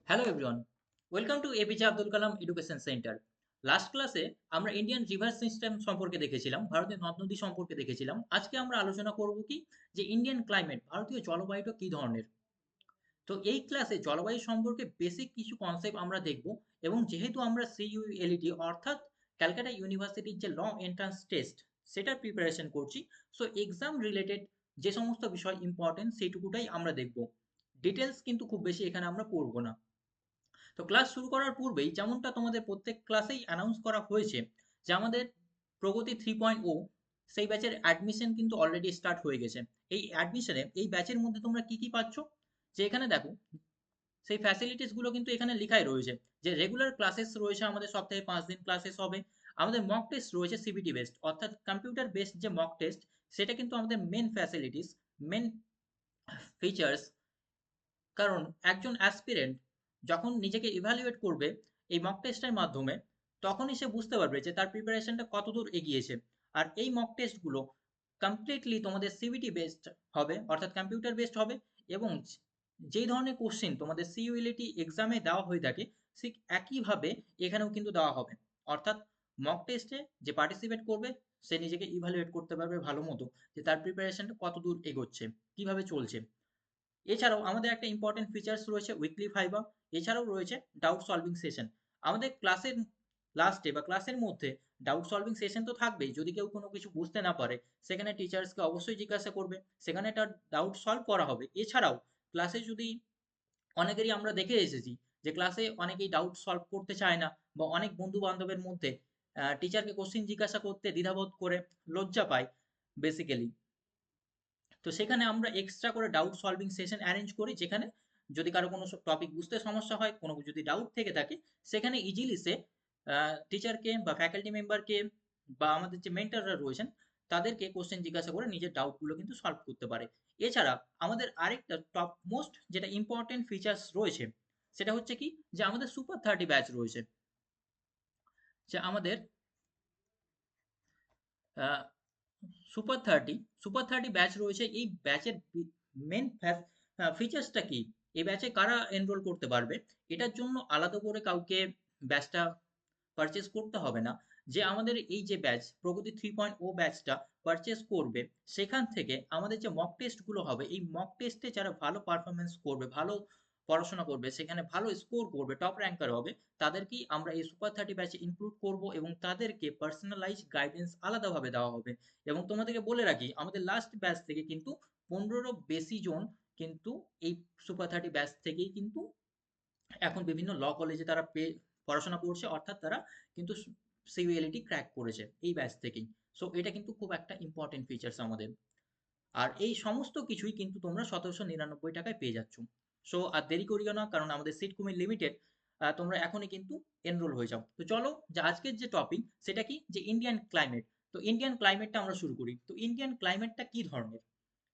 Hello everyone, welcome to APJ Abdul Kalam education centre. Last ক্লাসে আমরা Indian river system সম্পর্কে দেখেছিলাম, ভারতের নদ নদী সম্পর্কে দেখেছিলাম। আজকে আমরা আলোচনা করব কি যে ইন্ডিয়ান ক্লাইমেট, ভারতীয় জলবায়ুটা কি ধরনের। তো এই ক্লাসে জলবায়ু সম্পর্কে বেসিক কিছু কনসেপ্ট আমরা দেখব, এবং যেহেতু আমরা সিইউএলইটি অর্থাৎ ক্যালকাটা ইউনিভার্সিটির যে লং এন্ট্রান্স টেস্ট সেটার প্রিপারেশন করছি, সো এক্সাম রিলেটেড যে সমস্ত বিষয় ইম্পর্টেন্ট সেইটুকুটাই আমরা দেখব। ডিটেলস কিন্তু খুব বেশি এখানে আমরা পড়ব না। তো ক্লাস শুরু করার পূর্বেই যেমনটা তোমাদের প্রত্যেক ক্লাসেই অ্যানাউন্স করা হয়েছে যে আমাদের প্রগতি 3.0 সেই ব্যাচের অ্যাডমিশন কিন্তু অলরেডি স্টার্ট হয়ে গেছে। এই অ্যাডমিশনে এই ব্যাচের মধ্যে তোমরা কি কি পাচ্ছ, যে এখানে দেখো সেই ফ্যাসিলিটিস গুলো কিন্তু এখানে লেখাই রয়েছে। যে রেগুলার ক্লাসেস রয়েছে, আমাদের সপ্তাহে 5 দিন ক্লাসেস হবে। আমাদের মক টেস্ট রয়েছে সিবিটি বেসড, অর্থাৎ কম্পিউটার বেসড যে মক টেস্ট, সেটা কিন্তু আমাদের মেন ফ্যাসিলিটিস, মেন ফিচার্স। কারণ একজন অ্যাসপিরেন্ট যখন নিজেকে ইভ্যালুয়েট করবে এই মক টেস্টের মাধ্যমে, তখনই সে বুঝতে পারবে যে তার প্রিপারেশনটা কতদূর এগিয়েছে। আর এই মক টেস্টগুলো কমপ্লিটলি তোমাদের সিবিটি বেসড হবে, অর্থাৎ কম্পিউটার বেসড হবে। এবং যেই ধরনের কোশ্চেন তোমাদের সিইউএলটি এক্সামে দেওয়া হয়ে থাকে, ঠিক একইভাবে এখানেও কিন্তু দেওয়া হবে। অর্থাৎ মক টেস্টে যে পার্টিসিপেট করবে সে নিজেকে ইভ্যালুয়েট করতে পারবে ভালো মতো, যে তার প্রিপারেশনটা কতদূর এগোচ্ছে, কিভাবে চলছে। এছাড়াও আমাদের একটা ইম্পর্টেন্ট ফিচার্স রয়েছে উইকলি ফাইবা। এছাড়াও রয়েছে ডাউট সলভিং সেশন। আমাদের ক্লাসের লাস্টে বা ক্লাসের মধ্যে ডাউট সলভিং সেশন তো থাকবেই। যদি কেউ কোনো কিছু বুঝতে না পারে, সেখানে টিচার্সকে অবশ্যই জিজ্ঞাসা করবে, সেখানে তার ডাউট সলভ করা হবে। এছাড়াও ক্লাসে যদি অনেকেরই আমরা দেখে এসেছি যে ক্লাসে অনেকেই ডাউট সলভ করতে চায় না, বা অনেক বন্ধু বান্ধবের মধ্যে টিচারকে কোশ্চিন জিজ্ঞাসা করতে দ্বিধাবোধ করে, লজ্জা পায় বেসিক্যালি। তো সেখানে আমরা এক্সট্রা করে ডাউট সলভিং সেশন অ্যারেঞ্জ করি, যেখানে যদি কারো কোনো টপিক বুঝতে সমস্যা হয়, কোনো যদি ডাউট থেকে থাকে, সেখানে ইজিলি সে টিচারকে বা ফ্যাকাল্টি মেম্বারকে বা আমাদের যে মেন্টররা রয়েছেন তাদেরকে কোশ্চেন জিজ্ঞাসা করে নিজের ডাউটগুলো কিন্তু সলভ করতে পারে। এছাড়া আমাদের আরেকটা টপ মোস্ট যেটা ইম্পর্টেন্ট ফিচার্স রয়েছে, সেটা হচ্ছে কি যে আমাদের সুপার 30 ব্যাচ রয়েছে। যে আমাদের সুপার 30 ব্যাচ রয়েছে। এই ব্যাচের মেন ফিচার্সটা কি, এই ব্যাচে কারা এনরোল করতে পারবে, এটার জন্য আলাদা করে কাউকে ব্যাচটা পারচেস করতে হবে না। যে আমাদের এই যে ব্যাচ প্রগতি 3.0 ব্যাচটা পারচেস করবে, সেখান থেকে আমাদের যে মক টেস্টগুলো হবে, এই মক টেস্টে যারা ভালো পারফরমেন্স করবে, ভালো পড়াশোনা করবে, সেখানে ভালো স্কোর করবে, টপ র্যাঙ্কার হবে, তাদেরকেই আমরা এই সুপার 30 ব্যাচে ইনক্লুড করব, এবং তাদেরকে পার্সোনালাইজ গাইডেন্স আলাদাভাবে দেওয়া হবে। এবং তোমাদেরকে বলে রাখি, আমাদের লাস্ট ব্যাচ থেকে কিন্তু 15 বেশি জন কিন্তু এই সুপার 30 ব্যাচ থেকেই কিন্তু এখন বিভিন্ন ল কলেজে তারা পড়াশোনা করছে, অর্থাৎ তারা কিন্তু সিইউএলটি ক্র্যাক করেছে এই ব্যাচ থেকেই। সো এটা কিন্তু খুব একটা ইম্পর্টেন্ট ফিচার্স আমাদের। আর এই সমস্ত কিছুই কিন্তু তোমরা 1799 টাকায় পেয়ে যাচ্ছ। সো আর দেরি করিও না, কারণ আমাদের সিট খুবই লিমিটেড। তোমরা এখনই কিন্তু এনরোল হয়ে যাও। তো চলো, যে আজকের যে টপিক সেটা কি, যে ইন্ডিয়ান ক্লাইমেট। তো ইন্ডিয়ান ক্লাইমেটটা আমরা শুরু করি। তো ইন্ডিয়ান ক্লাইমেটটা কি ধরনের।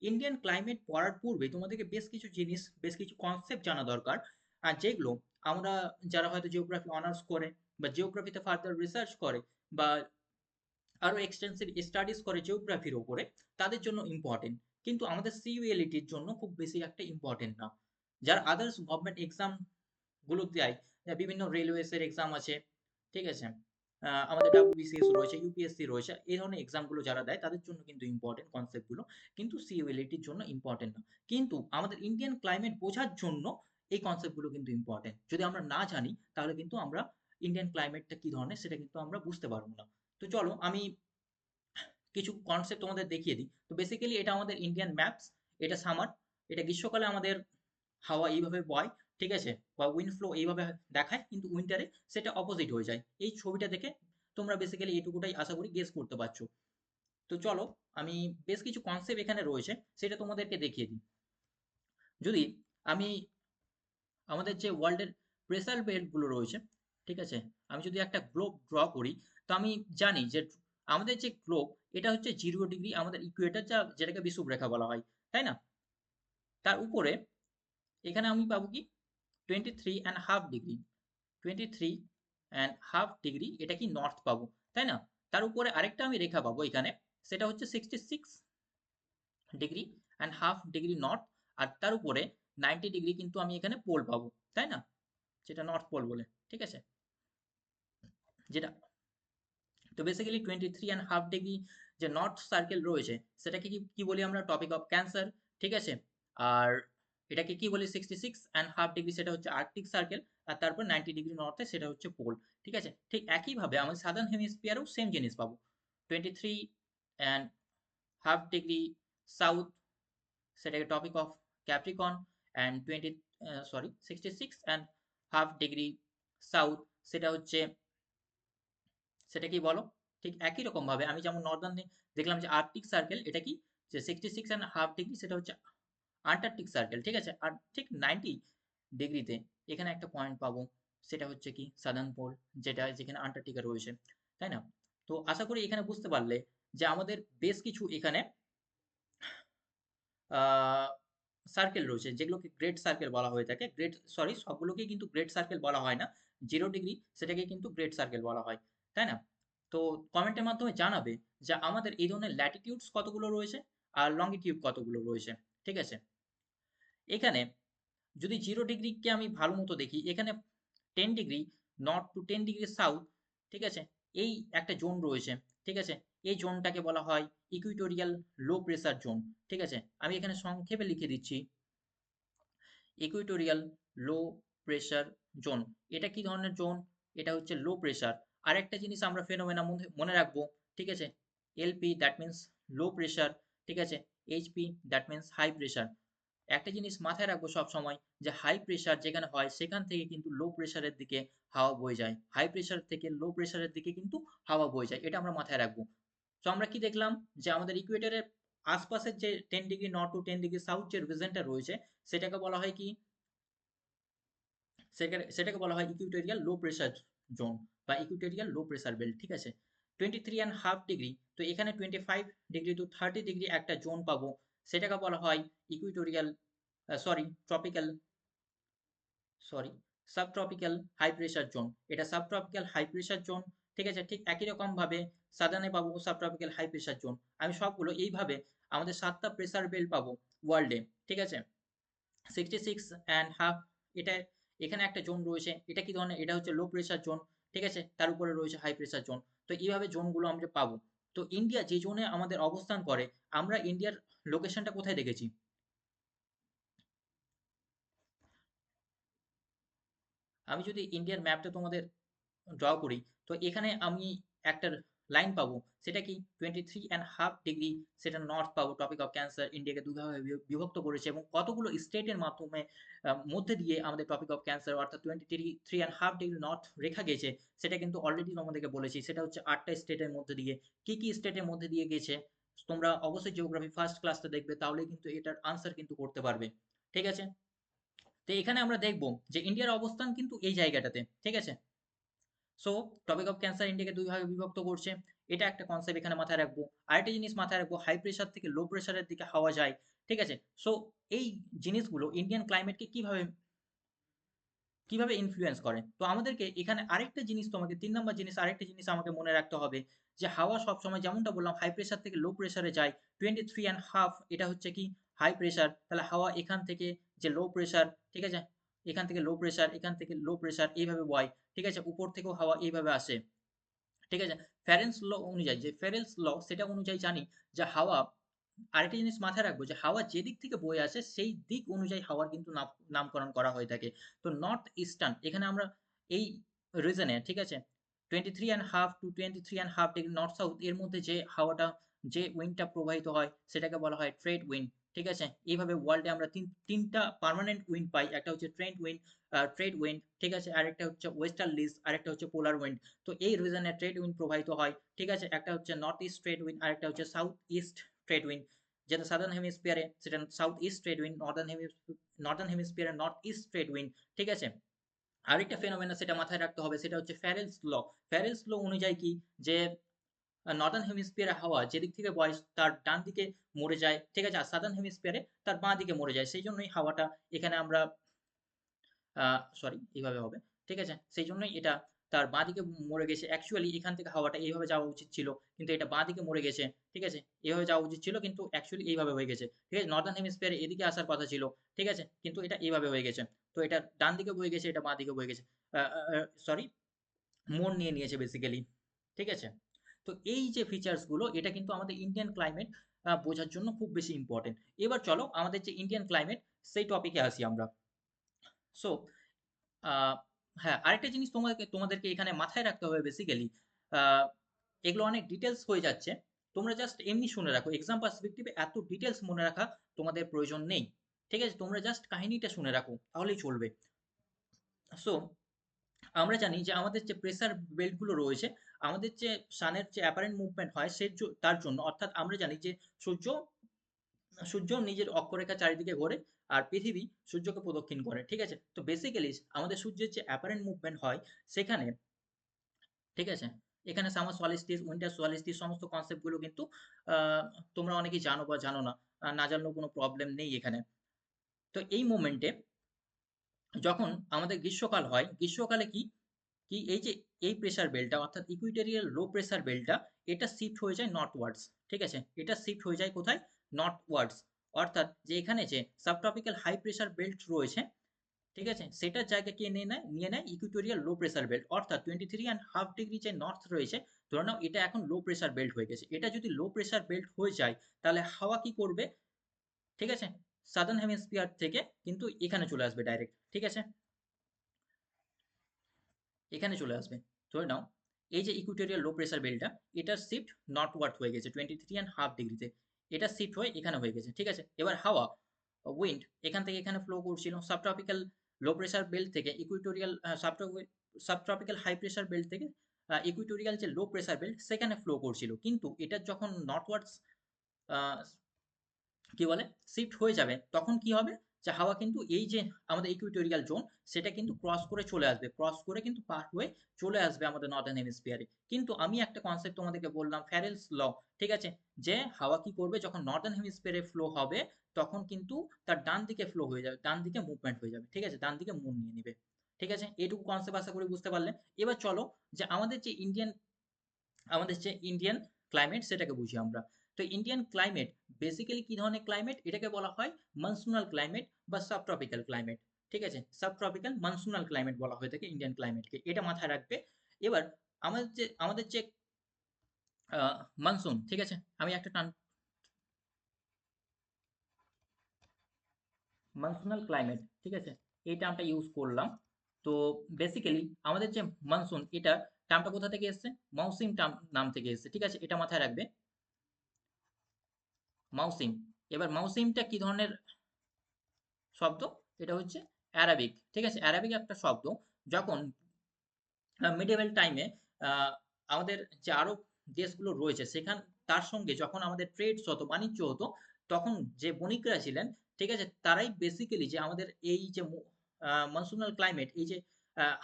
ইন্ডিয়ান ক্লাইমেট পড়ার পূর্বে তোমাদেরকে বেশ কিছু জিনিস, বেশ কিছু কনসেপ্ট জানা দরকার। আর যেগুলো আমরা, যারা হয়তো জিওগ্রাফি অনার্স করে বা জিওগ্রাফিতে ফার্দার রিসার্চ করে, বা আরো এক্সটেন্সিভ স্টাডিজ করে জিওগ্রাফির উপরে, তাদের জন্য ইম্পর্টেন্ট। কিন্তু আমাদের সিইউএলটির জন্য খুব বেশি একটা ইম্পর্টেন্ট না। যারা আদার্স গভর্নমেন্ট এক্সাম গুলো দেয়, বিভিন্ন রেলওয়েস এর এক্সাম আছে, ঠিক আছে, আমাদের ডাব্লিউবিসিএস রয়েছে, ইউপিএসসি রয়েছে, এই ধরনের এক্সাম গুলো যারা দেয় তাদের জন্য কিন্তু ইম্পর্টেন্ট কনসেপ্ট গুলো, কিন্তু সিইউএলটির জন্য ইম্পর্টেন্ট না। কিন্তু আমাদের ইন্ডিয়ান ক্লাইমেট বোঝার জন্য এই কনসেপ্ট গুলো কিন্তু ইম্পর্টেন্ট। যদি আমরা না জানি, তাহলে কিন্তু আমরা ইন্ডিয়ান ক্লাইমেটটা কি ধরনের সেটা কিন্তু আমরা বুঝতে পারবো না। তো চলো আমি কিছু কনসেপ্ট তোমাদের দেখিয়ে দিই। তো বেসিক্যালি এটা আমাদের ইন্ডিয়ান ম্যাপস। এটা সামার, এটা গ্রীষ্মকালে আমাদের হাওয়া এইভাবে বয়, ঠিক আছে, বা উইন্ড ফ্লো এইভাবে দেখায়, কিন্তু উইন্টারে সেটা অপোজিট হয়ে যায়। এই ছবিটা দেখে তোমরা বেসিক্যালি এটুকুটাই আশা করি গেস করতে পারছো। তো চলো, আমি বেশ কিছু কনসেপ্ট এখানে রয়েছে সেটা তোমাদেরকে দেখিয়ে দিই। যদি আমি আমাদের যে ওয়ার্ল্ডের প্রেসার বেল্ট গুলো রয়েছে, ঠিক আছে, আমি যদি একটা গ্লোব ড্র করি, তো আমি জানি যে আমাদের যে গ্লোব, এটা হচ্ছে 0 ডিগ্রি আমাদের ইকুয়েটার, যেটাকে বিষুবরেখা বলা হয়, তাই না। তার উপরে এখানে আমি পাবো কি 23.5 ডিগ্রি, 23.5 ডিগ্রি, এটা কি নর্থ পাবো, তাই না। তার উপরে আরেকটা আমি রেখা পাবো এখানে, সেটা হচ্ছে 66.5 ডিগ্রি নর্থ। আর তার উপরে 90 ডিগ্রি কিন্তু আমি এখানে পোল পাবো, তাই না। যেটা নর্থ পোল বলে, ঠিক আছে, যেটা। তো বেসিক্যালি 23.5 ডিগ্রি যে নর্থ সার্কেল রয়েছে সেটাকে কি কি বলি আমরা, টপিক অফ ক্যান্সার, ঠিক আছে। আর এটাকে কি বলি 66.5 ডিগ্রি, সেটা হচ্ছে আর্কটিক সার্কেল। আর তারপর 90 ডিগ্রি নর্থে সেটা হচ্ছে পোল, ঠিক আছে। ঠিক একইভাবে আমাদের সাদার্ন হেমিস্ফিয়ারেও সেম জিনিস পাবো, 23.5 ডিগ্রি সাউথ, সেটাকে topic of Capricorn. And 66.5 degree south, সেটা হচ্ছে, সেটা কি বলো। ঠিক একই রকম ভাবে আমি যেমন নর্দার্ন দেখলাম যে আর্কটিক সার্কেল, এটা কি যে 66.5 ডিগ্রি, সেটা হচ্ছে আন্টার্কটিক সার্কেল, ঠিক আছে। আর ঠিক 90 ডিগ্রিতে এখানে একটা পয়েন্ট পাবো, সেটা হচ্ছে কি সাদার্ন পোল, যেটা যেখানে আন্টার্কটিকা রয়েছে, তাই না। তো আশা করি এখানে বুঝতে পারলে যে আমাদের বেশ কিছু এখানে সার্কেল রয়েছে যেগুলোকে গ্রেট সার্কেল বলা হয়ে থাকে। গ্রেট, সরি, সবগুলোকে কিন্তু গ্রেট সার্কেল বলা হয় না। 0 ডিগ্রি সেটাকে কিন্তু গ্রেট সার্কেল বলা হয়, তাই না। তো কমেন্টের মাধ্যমে জানাবে যে আমাদের এই ধরনের ল্যাটিটিউডস কতগুলো রয়েছে আর লঙ্গিটিউড কতগুলো রয়েছে, ঠিক আছে। এখানে যদি 0 ডিগ্রিকে আমি ভালো মতো দেখি, এখানে 10 degree north two 10 degree south, ঠিক আছে, এই একটা জোন রয়েছে, ঠিক আছে। এই জোনটাকে বলা হয় ইকুইটোরিয়াল লো প্রেসার জোন, ঠিক আছে। আমি এখানে সংক্ষেপে লিখে দিচ্ছি, ইকুইটোরিয়াল লো প্রেসার জোন। এটা কি ধরনের জোন, এটা হচ্ছে লো প্রেসার। আরেকটা জিনিস আমরা ফেনোমেনা মনে রাখবো, ঠিক আছে, LP that means low pressure, ঠিক আছে, HP that means high pressure. একটা জিনিস মাথায় রাখবো সব সময়, যে হাই প্রেসার যেখানে হয় সেখান থেকে কিন্তু লো প্রেসারের দিকে হাওয়া বয়ে যায়, হাই প্রেসার থেকে লো প্রেসারের দিকে কিন্তু হাওয়া বয়ে যায়, এটা আমরা মাথায় রাখবো। তো আমরা কি দেখলাম যে আমাদের ইকুয়েটরের আশপাশের যে 10 degree north two 10 degree south যে রিজনটা রয়েছে, সেটাকে বলা হয় কি, সেটাকে বলা হয় ইকুইটোরিয়াল লো প্রেসার জোন বা ইকুইটোরিয়াল লো প্রেসার বেল্ট, ঠিক আছে। 23.5 ডিগ্রি, তো এখানে 25 ডিগ্রি টু 30 ডিগ্রি একটা জোন পাবো, সেটাকে বলা হয় equatorial, sorry tropical, sorry subtropical high pressure zone. এটা সাবট্রপিক্যাল হাই প্রেসার জোন, ঠিক আছে। ঠিক একই রকম ভাবে সাদার্নে পাবো সাবট্রপিক্যাল হাই প্রেসার জোন। আমি সবগুলো এইভাবে আমাদের 7টা প্রেসার বেল্ট পাবো ওয়ার্ল্ডে, ঠিক আছে। 66.5, এটা এখানে একটা জোন রয়েছে, এটা কি ধরনের, এটা হচ্ছে লো প্রেসার জোন, ঠিক আছে। তার উপরে রয়েছে হাই প্রেসার জোন। তো এইভাবে জোনগুলো আমরা পাবো। তো ইন্ডিয়া যে জোনে আমাদের অবস্থান করে, আমরা ইন্ডিয়ার লোকেশনটা কোথায় দেখেছি, আমি যদি ইন্ডিয়ার ম্যাপটা তোমাদের ড্র করি, তো এখানে আমি একটা লাইন পাবো, সেটা কি 23.5 ডিগ্রি, সেটা নর্থ পাবো। টপিক অফ ক্যান্সার ইন্ডিয়াকে দুভাবে বিভক্ত করেছে এবং কতগুলো স্টেটের মাধ্যমে মধ্যে দিয়ে আমাদের টপিক অফ ক্যান্সার অর্থাৎ 23.5 ডিগ্রি নর্থ রেখা গেছে, সেটা কিন্তু অলরেডি তোমাদেরকে বলেছি, সেটা হচ্ছে 8টা স্টেটের মধ্যে দিয়ে। কি কি স্টেটের মধ্যে দিয়ে গেছে, তোমরা অবশ্যই জিওগ্রাফি ফার্স্ট ক্লাসটা দেখবে, তাহলে কিন্তু এটার আনসার কিন্তু করতে পারবে, ঠিক আছে। তো এখানে আমরা দেখবো যে ইন্ডিয়ার অবস্থান কিন্তু এই জায়গাটাতে, ঠিক আছে। সো টপিক অফ ক্যান্সার ইন্ডিয়াকে দুই ভাগে বিভক্ত করছে, এটা একটা কনসেপ্ট এখানে মাথায় রাখবো। আরেকটা জিনিস মাথায় রাখবো, হাই প্রেশার থেকে লো প্রেশারের দিকে হাওয়া যায়, ঠিক আছে। সো এই জিনিসগুলো ইন্ডিয়ান ক্লাইমেটকে কিভাবে কিভাবে ইনফ্লুয়েন্স করে। তো আমাদেরকে এখানে আরেকটা জিনিস, তোমাকে 3 নম্বর জিনিস, আরেকটা জিনিস আমাকে মনে রাখতে হবে, যে হাওয়া সবসময় যেমনটা বললাম হাই প্রেশার থেকে লো প্রেশারে যায়। 23.5 এটা হচ্ছে কি হাই প্রেশার, তাহলে হাওয়া এখান থেকে যে লো প্রেশার, ঠিক আছে, এখান থেকে লো প্রেশার, এখান থেকে লো প্রেশার, এইভাবে বয়, ঠিক আছে। উপর থেকেও হাওয়া এইভাবে আসে, ঠিক আছে। ফ্যারেন্স ল অনুযায়ী, যে ফেরেলস ল সেটা অনুযায়ী জানি যে হাওয়া, আরেকটা জিনিস মাথায় রাখবো, যে হাওয়া যেদিক থেকে বয়ে আসে সেই দিক অনুযায়ী হাওয়ার কিন্তু নামকরণ করা হয়ে থাকে। তো নর্থ ইস্টার্ন, এখানে আমরা এই রিজনে, ঠিক আছে, 23.5 টু 23.5 ডিগ্রি নর্থ সাউথ এর মধ্যে যে হাওয়াটা, যে উইন্ডটা প্রবাহিত হয় সেটাকে বলা হয় ট্রেড উইন্ড, ঠিক আছে। এইভাবে ওয়ার্ল্ডে আমরা তিনটা পার্মানেন্ট উইন্ড পাই, একটা হচ্ছে ট্রেড উইন্ড, ঠিক আছে, আরেকটা হচ্ছে ওয়েস্টার্লিজ, আরেকটা হচ্ছে পোলার উইন্ড। তো এই রিজনে ট্রেড উইন্ড প্রবাহিত হয়, ঠিক আছে। একটা হচ্ছে নর্থ ইস্ট ট্রেড উইন্ড, আরেকটা হচ্ছে সাউথ ইস্ট ট্রেড উইন্ড। যেটা সাদার্ন হেমিস্ফিয়ারে সেটা south east trade wind, northern হেমিস্ফিয়ারে নর্থ ইস্ট ট্রেড উইন্ড, ঠিক আছে। আরেকটা ফেনোমেনা সেটা মাথায় রাখতে হবে, সেটা হচ্ছে ফ্যারেলস ল। ফ্যারেলস ল অনুযায়ী কি, যে নর্দার্ন হেমিস্ফিয়ারে হাওয়া যেদিক থেকে বয় তার ডান দিকে মরে যায়, ঠিক আছে, আর সাদার্ন হেমিস্ফিয়ারে তার বাঁ দিকে মরে যায়। সেই জন্যই হাওয়াটা এখানে আমরা, সরি এইভাবে হবে, ঠিক আছে, সেই জন্যই এটা। তার বাঁ দিকে মরে গেছে, অ্যাকচুয়ালি এখান থেকে হাওয়াটা এইভাবে যাওয়া উচিত ছিল, কিন্তু এটা বাঁ দিকে মরে গেছে, ঠিক আছে, এইভাবে যাওয়া উচিত ছিল, কিন্তু অ্যাকচুয়ালি এইভাবে হয়ে গেছে, ঠিক আছে, নর্দার্ন হেমিস্ফিয়ারে এদিকে আসার কথা ছিল, ঠিক আছে, কিন্তু এটা এইভাবে হয়ে গেছে। তো এটা ডান দিকে বয়ে গেছে, এটা বাঁ দিকে বয়ে গেছে, সরি, মোড় নিয়ে নিয়েছে বেসিক্যালি, ঠিক আছে। তো এই যে ফিচার্স গুলো, এটা কিন্তু আমাদের ইন্ডিয়ান ক্লাইমেট বোঝার জন্য খুব বেশি ইম্পর্টেন্ট। এবার চলো আমাদের যে ইন্ডিয়ান ক্লাইমেট সেই টপিকে আসি আমরা। সো হ্যাঁ, আরেকটা জিনিস তোমাদেরকে এখানে মাথায় রাখতে হবে বেসিক্যালি, এগুলো অনেক ডিটেলস হয়ে যাচ্ছে, তোমরা জাস্ট এমনি শুনে রাখো, এক্সাম পার্সপেক্টিভে এত ডিটেলস মনে রাখা তোমাদের প্রয়োজন নেই, ঠিক আছে, তোমরা জাস্ট কাহিনীটা শুনে রাখো তাহলেই চলবে। সো আমরা জানি যে আমাদের যে প্রেসার বেল্টগুলো রয়েছে, আমাদের যে সানের যে অ্যাপারেন্ট মুভমেন্ট হয় তার জন্য, অর্থাৎ আমরা জানি যে সূর্য সূর্য নিজের অক্ষরেখা চারিদিকে ঘোরে, আর পৃথিবী সূর্যকে প্রদক্ষিণ করে, ঠিক আছে, তো বেসিক্যালি আমাদের সূর্যের যে অ্যাপারেন্ট মুভমেন্ট হয় সেখানে, ঠিক আছে, এখানে সামার সলিস্টিস, উইন্টার সলিস্টিস, সমস্ত কনসেপ্টগুলো কিন্তু আহ, তোমরা অনেকেই জানো বা জানো না, না জানলেও কোনো প্রবলেম নেই এখানে। তো এই মোমেন্টে যখন আমাদের গ্রীষ্মকাল হয়, গ্রীষ্মকালে কি কি এই যে এই প্রেসার বেল্টটা, অর্থাৎ ইকুইটোরিয়াল লো প্রেসার বেল্টটা, এটা শিফট হয়ে যায় নর্থওয়ার্ডস, ঠিক আছে, এটা শিফট হয়ে যায় কোথায়, নর্থওয়ার্ডস, অর্থাৎ যে এখানে যে সাবট্রপিক্যাল হাই প্রেসার বেল্ট রয়েছে, ঠিক আছে, সেটার জায়গা কে নিয়ে নেয় ইকুইটোরিয়াল লো প্রেসার বেল্ট, অর্থাৎ 23.5 ডিগ্রি যে নর্থ রয়েছে, ধরে নাও এটা এখন লো প্রেসার বেল্ট হয়ে গেছে, এটা যদি লো প্রেসার বেল্ট হয়ে যায় তাহলে হাওয়া কি করবে, ঠিক আছে, সাদার্ন হেমিস্ফিয়ার থেকে কিন্তু এখানে চলে আসবে ডাইরেক্ট, ঠিক আছে, এখানে চলে আসবে। ধরে নাও এই যে ইকুইটোরিয়াল লো প্রেসার বেল্টটা, এটার শিফট নর্থওয়ার্ড হয়ে গেছে 23.5 ডিগ্রিতে, এটা শিফট হয়ে এখানে হয়ে গেছে, ঠিক আছে, এবার হাওয়া, উইন্ড এখান থেকে এখানে ফ্লো করছিল, সাবট্রপিক্যাল লো প্রেসার বেল্ট থেকে equatorial subtropical high pressure belt থেকে ইকুইটোরিয়াল যে লো প্রেসার বেল্ট সেখানে ফ্লো করছিল, কিন্তু এটা যখন নর্থওয়ার্ডস কি বলে শিফট হয়ে যাবে, তখন কি হবে, যে হাওয়া কিন্তু এই যে আমাদের ইকুইটোরিয়াল জোন সেটা কিন্তু ক্রস করে চলে আসবে, ক্রস করে কিন্তু পার হয়ে চলে আসবে আমাদের নর্দার্ন হেমিস্ফিয়ারে। কিন্তু আমি একটা কনসেপ্ট তোমাদেরকে বললাম, ফ্যারেলস ল, ঠিক আছে, যে হাওয়া কি করবে যখন নর্দার্ন হেমিস্ফিয়ারে ফ্লো হবে, তখন কিন্তু তার ডান দিকে ফ্লো হয়ে যাবে, ডান দিকে মুভমেন্ট হয়ে যাবে, ঠিক আছে, ডান দিকে মুভ নিয়ে নিবে, ঠিক আছে, এইটুকু কনসেপ্ট আশা করি বুঝতে পারলে। এবার চলো যে আমাদের যে ইন্ডিয়ান ক্লাইমেট সেটাকে বুঝি আমরা। তো ইন্ডিয়ান ক্লাইমেট বেসিক্যালি কি ধরনের ক্লাইমেট, এটাকে বলা হয় মনসুনাল ক্লাইমেট বা সাবট্রপিক্যাল ক্লাইমেট, ঠিক আছে, সাবট্রপিক্যাল মনসুনাল ক্লাইমেট বলা হয়ে থাকে ইন্ডিয়ান ক্লাইমেটকে, এটা মাথায় রাখবে। এবার আমাদের যে মনসুন, ঠিক আছে, আমি একটা টান, মনসুনাল ক্লাইমেট, ঠিক আছে, এই টার্মটা ইউজ করলাম। তো বেসিক্যালি আমাদের যে মনসুন, এটা টার্মটা কোথা থেকে এসেছে, মৌসিম টার্ম নাম থেকে এসেছে, ঠিক আছে, এটা মাথায় রাখবে, মৌসিম। এবার মৌসিমটা কি ধরনের শব্দ, এটা হচ্ছে অ্যারাবিক, ঠিক আছে, অ্যারাবিক একটা শব্দ। যখন মিডিয়েভাল টাইমে আমাদের যে আরব দেশগুলো রয়েছে সেখান, তার সঙ্গে যখন আমাদের ট্রেডস হতো, বাণিজ্য হতো, তখন যে বণিকরা ছিলেন, ঠিক আছে, তারাই বেসিক্যালি যে আমাদের এই যে মনসুনাল ক্লাইমেট, এই যে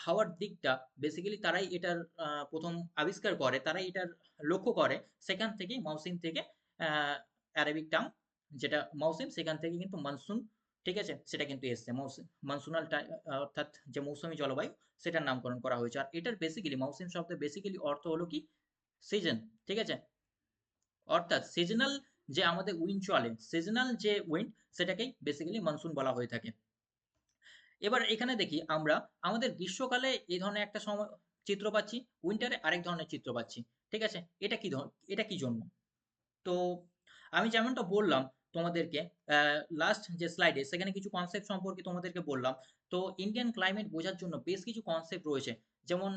হাওয়ার দিকটা, বেসিক্যালি তারাই এটার প্রথম আবিষ্কার করে, তারাই এটার লক্ষ্য করে, সেখান থেকেই মৌসিম থেকে অ্যারাবিক টার্ম যেটা মৌসিম, সেখান থেকে কিন্তু মনসুন, ঠিক আছে, সেটা কিন্তু এসছে মৌসুম, মনসুনাল অর্থাৎ যে মৌসুমী জলবায়ু, সেটার নামকরণ করা হয়েছে। আর এটার বেসিক্যালি মৌসুম শব্দের বেসিক্যালি অর্থ হলো কি, সিজন, ঠিক আছে, অর্থাৎ সিজনাল যে আমাদের উইন্ড চলে, সিজনাল যে উইন্ড, সেটাকেই বেসিক্যালি মনসুন বলা হয়ে থাকে। এবার এখানে দেখি আমরা আমাদের গ্রীষ্মকালে এই ধরনের একটা সময় চিত্র পাচ্ছি, উইন্টারে আরেক ধরনের চিত্র পাচ্ছি, ঠিক আছে, এটা কি জন্য, তো আমি যেমনটা বললাম তোমাদেরকে লাস্ট যে স্লাইডে, সেখানে কিছু কনসেপ্ট সম্পর্কে তোমাদেরকে বললাম। তো ইন্ডিয়ান ক্লাইমেট বোঝার জন্য বেশ কিছু কনসেপ্ট রয়েছে, যেমন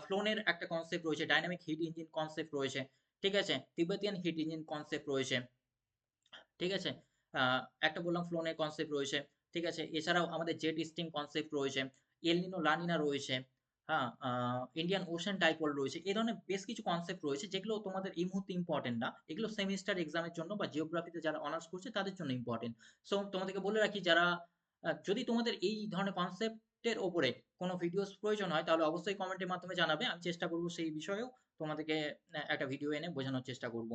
ফ্লোনের একটা কনসেপ্ট রয়েছে, ডাইনামিক হিট ইঞ্জিন কনসেপ্ট রয়েছে, ঠিক আছে, তিবেতিয়ান হিট ইঞ্জিন কনসেপ্ট রয়েছে, ঠিক আছে, একটা বললাম ফ্লোনের কনসেপ্ট রয়েছে, ঠিক আছে, এছাড়াও আমাদের জেট স্ট্রিম কনসেপ্ট রয়েছে, এলনিনো লানিনা রয়েছে, হ্যাঁ, ইন্ডিয়ান ওশান ডাইপোল রয়েছে, এই ধরনের বেশ কিছু কনসেপ্ট রয়েছে যেগুলো তোমাদের এই মুহূর্তে ইম্পর্টেন্ট না, এগুলো সেমিস্টার এক্সামের জন্য বা জিওগ্রাফিতে যারা অনার্স করছে তাদের জন্য ইম্পর্টেন্ট। সো তোমাদেরকে বলে রাখি, যারা যদি তোমাদের এই ধরনের কনসেপ্টের ওপরে কোনো ভিডিওস প্রয়োজন হয়, তাহলে অবশ্যই কমেন্টের মাধ্যমে জানাবে, আমি চেষ্টা করব সেই বিষয়েও তোমাদেরকে একটা ভিডিও এনে বোঝানোর চেষ্টা করব।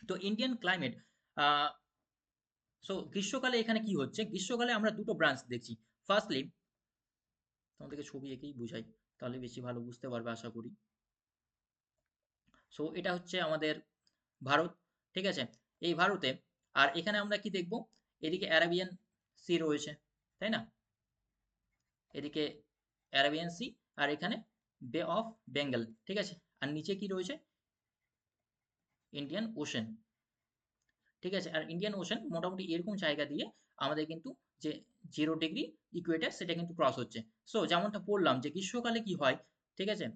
তো ইন্ডিয়ান ক্লাইমেট, সো গ্রীষ্মকালে এখানে কি হচ্ছে, গ্রীষ্মকালে আমরা দুটো ব্রাঞ্চ দেখছি। ফার্স্টলি তোমাদেরকে ছবি এঁকেই বুঝাই, তাহলে বেশি ভালো বুঝতে পারবে আশা করি। সো এটা হচ্ছে আমাদের ভারত, ঠিক আছে। এই ভারতে আর এখানে আমরা কি দেখব, এদিকে অ্যারাবিয়ান সি রয়েছে, তাই না? এদিকে অ্যারাবিয়ান সি, আর এখানে বে অফ বেঙ্গল, ঠিক আছে। আর নিচে কি রয়েছে, ইন্ডিয়ান ওশেন, ঠিক আছে। আর ইন্ডিয়ান ওশেন মোটামুটি এরকম জায়গা দিয়ে আমাদের কিন্তু যে 0 ডিগ্রি ইকুয়েটার সেটা কিন্তু ক্রস হচ্ছে। সো যেমনটা বললাম যে গ্রীষ্মকালে কি হয়, ঠিক আছে,